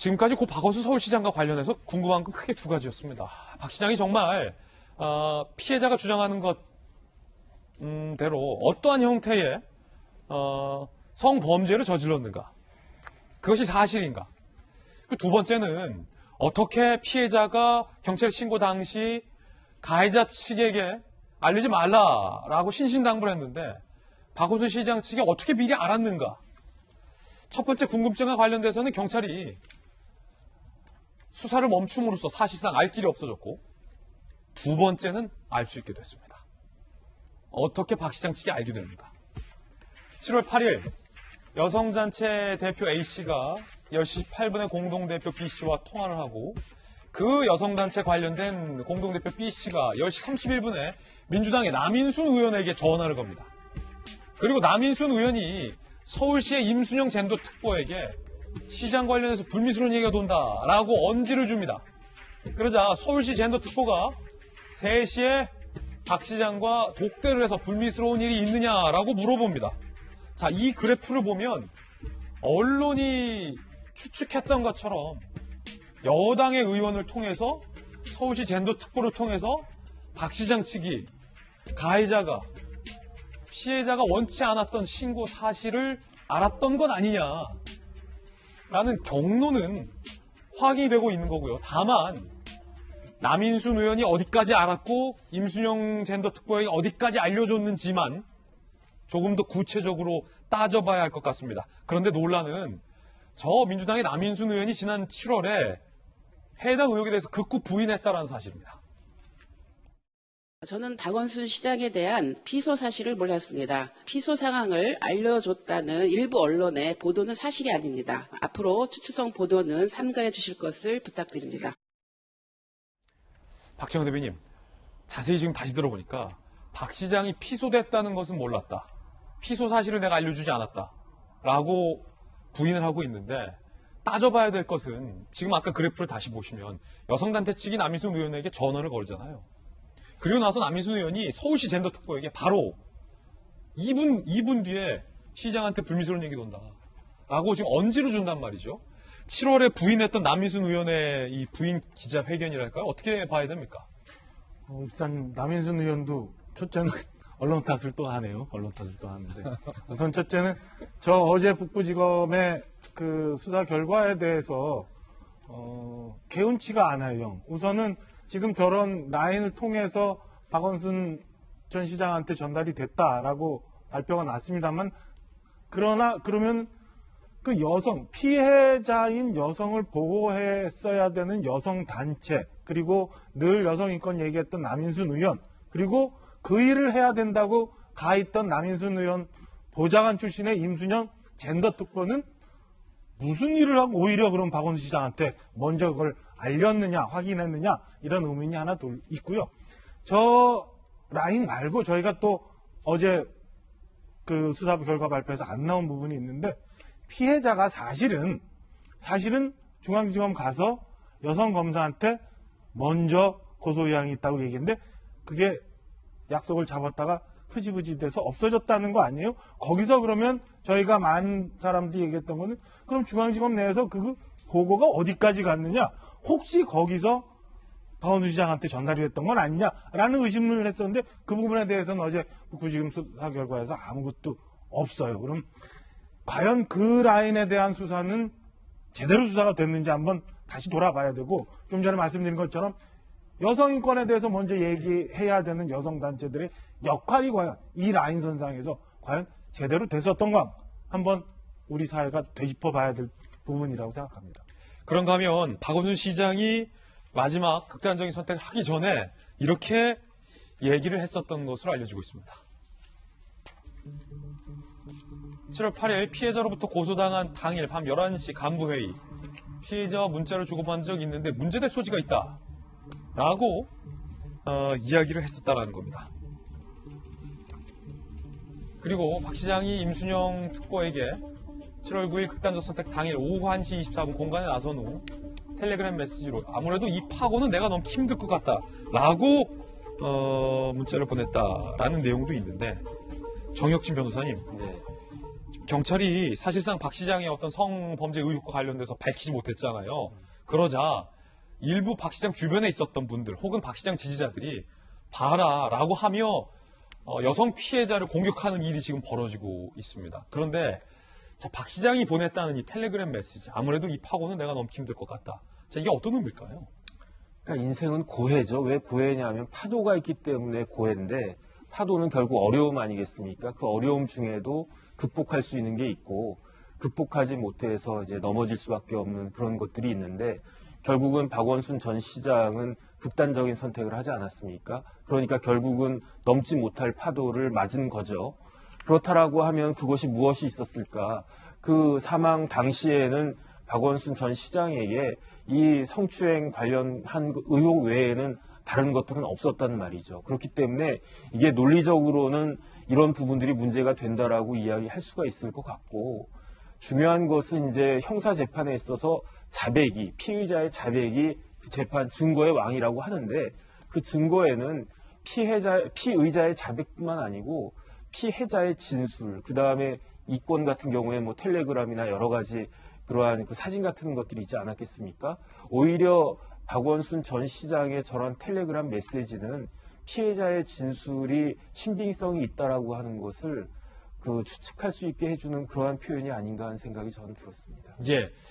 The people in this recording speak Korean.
지금까지 고 박원순 서울시장과 관련해서 궁금한 건 크게 두 가지였습니다. 박 시장이 정말 피해자가 주장하는 것대로 어떠한 형태의 성범죄를 저질렀는가? 그것이 사실인가? 그 두 번째는 어떻게 피해자가 경찰 신고 당시 가해자 측에게 알리지 말라라고 신신당부를 했는데 박원순 시장 측이 어떻게 미리 알았는가? 첫 번째 궁금증과 관련돼서는 경찰이 수사를 멈춤으로써 사실상 알 길이 없어졌고 두 번째는 알 수 있게 됐습니다. 어떻게 박 시장 측이 알게 됐는가? 7월 8일 여성단체 대표 A씨가 10시 8분에 공동대표 B씨와 통화를 하고 그 여성단체 관련된 공동대표 B씨가 10시 31분에 민주당의 남인순 의원에게 전화를 겁니다. 그리고 남인순 의원이 서울시의 임순영 젠더 특보에게 시장 관련해서 불미스러운 얘기가 돈다라고 언지를 줍니다. 그러자 서울시 젠더 특보가 3시에 박 시장과 독대를 해서 불미스러운 일이 있느냐라고 물어봅니다. 자, 이 그래프를 보면 언론이 추측했던 것처럼 여당의 의원을 통해서 서울시 젠더 특보를 통해서 박 시장 측이 가해자가 피해자가 원치 않았던 신고 사실을 알았던 건 아니냐라는 경로는 확인이 되고 있는 거고요. 다만 남인순 의원이 어디까지 알았고 임순영 젠더 특보에게 어디까지 알려줬는지만 조금 더 구체적으로 따져봐야 할 것 같습니다. 그런데 논란은 저 민주당의 남인순 의원이 지난 7월에 해당 의혹에 대해서 극구 부인했다는 사실입니다. 저는 박원순 시장에 대한 피소 사실을 몰랐습니다. 피소 상황을 알려줬다는 일부 언론의 보도는 사실이 아닙니다. 앞으로 추측성 보도는 삼가해 주실 것을 부탁드립니다. 박지원 대변인, 자세히 지금 다시 들어보니까 박 시장이 피소됐다는 것은 몰랐다. 피소 사실을 내가 알려주지 않았다. 라고 부인을 하고 있는데 따져봐야 될 것은 지금 아까 그래프를 다시 보시면 여성단체 측이 남인순 의원에게 전화를 걸잖아요. 그리고 나서 남인순 의원이 서울시 젠더 특보에게 바로 2분 뒤에 시장한테 불미스러운 얘기 돈다. 라고 지금 언지를 준단 말이죠. 7월에 부인했던 남인순 의원의 이 부인 기자회견이랄까요? 어떻게 봐야 됩니까? 일단 남인순 의원도 첫째는 언론 탓을 또 하네요. 언론 탓을 또 하는데 우선 첫째는 저 어제 북부지검의 그 수사 결과에 대해서 개운치가 않아요. 우선은 지금 저런 라인을 통해서 박원순 전 시장한테 전달이 됐다라고 발표가 났습니다만 그러면 그 여성, 피해자인 여성을 보호했어야 되는 여성단체, 그리고 늘 여성인권 얘기했던 남인순 의원, 그리고 그 일을 해야 된다고 가있던 남인순 의원 보좌관 출신의 임순영 젠더 특보는 무슨 일을 하고 오히려 그럼 박원순 시장한테 먼저 그걸 알렸느냐, 확인했느냐, 이런 의문이 하나 있고요. 저 라인 말고 저희가 또 어제 그 수사 결과 발표에서 안 나온 부분이 있는데 피해자가 사실은 중앙지검 가서 여성 검사한테 먼저 고소 의향이 있다고 얘기했는데 그게 약속을 잡았다가 흐지부지 돼서 없어졌다는 거 아니에요? 거기서 그러면 저희가 많은 사람들이 얘기했던 거는 그럼 중앙지검 내에서 그 보고가 어디까지 갔느냐? 혹시 거기서 박원순 시장한테 전달이 됐던 건 아니냐라는 의심을 했었는데 그 부분에 대해서는 어제 북부지검 수사 결과에서 아무것도 없어요. 그럼 과연 그 라인에 대한 수사는 제대로 수사가 됐는지 한번 다시 돌아봐야 되고 좀 전에 말씀드린 것처럼 여성인권에 대해서 먼저 얘기해야 되는 여성단체들의 역할이 과연 이 라인 선상에서 과연 제대로 됐었던가 한번 우리 사회가 되짚어봐야 될 부분이라고 생각합니다. 그런가 하면 박원순 시장이 마지막 극단적인 선택을 하기 전에 이렇게 얘기를 했었던 것으로 알려지고 있습니다. 7월 8일 피해자로부터 고소당한 당일 밤 11시 간부회의, 피해자와 문자를 주고받은 적이 있는데 문제될 소지가 있다 라고 이야기를 했었다라는 겁니다. 그리고 박 시장이 임순영 특보에게 7월 9일 극단적 선택 당일 오후 1시 24분 공간에 나선 후 텔레그램 메시지로 아무래도 이 파고는 내가 너무 힘들 것 같다 라고 문자를 보냈다라는 내용도 있는데 정혁진 변호사님, 경찰이 사실상 박 시장의 어떤 성범죄 의혹과 관련돼서 밝히지 못했잖아요. 그러자 일부 박 시장 주변에 있었던 분들 혹은 박 시장 지지자들이 봐라라고 하며 여성 피해자를 공격하는 일이 지금 벌어지고 있습니다. 그런데 자, 박 시장이 보냈다는 이 텔레그램 메시지, 아무래도 이 파고는 내가 넘기 힘들 것 같다. 자, 이게 어떤 의미일까요? 그러니까 인생은 고해죠. 왜 고해냐면 파도가 있기 때문에 고해인데 파도는 결국 어려움 아니겠습니까? 그 어려움 중에도 극복할 수 있는 게 있고 극복하지 못해서 이제 넘어질 수밖에 없는 그런 것들이 있는데 결국은 박원순 전 시장은 극단적인 선택을 하지 않았습니까? 그러니까 결국은 넘지 못할 파도를 맞은 거죠. 그렇다라고 하면 그것이 무엇이 있었을까? 그 사망 당시에는 박원순 전 시장에게 이 성추행 관련한 의혹 외에는 다른 것들은 없었단 말이죠. 그렇기 때문에 이게 논리적으로는 이런 부분들이 문제가 된다라고 이야기할 수가 있을 것 같고 중요한 것은 이제 형사 재판에 있어서 자백이 피의자의 자백이 그 재판 증거의 왕이라고 하는데 그 증거에는 피의자의 자백뿐만 아니고 피해자의 진술, 그 다음에 이 건 같은 경우에 뭐 텔레그램이나 여러 가지 그러한 그 사진 같은 것들이 있지 않았겠습니까? 오히려 박원순 전 시장의 저런 텔레그램 메시지는 피해자의 진술이 신빙성이 있다라고 하는 것을 그 추측할 수 있게 해주는 그러한 표현이 아닌가 하는 생각이 저는 들었습니다. 예.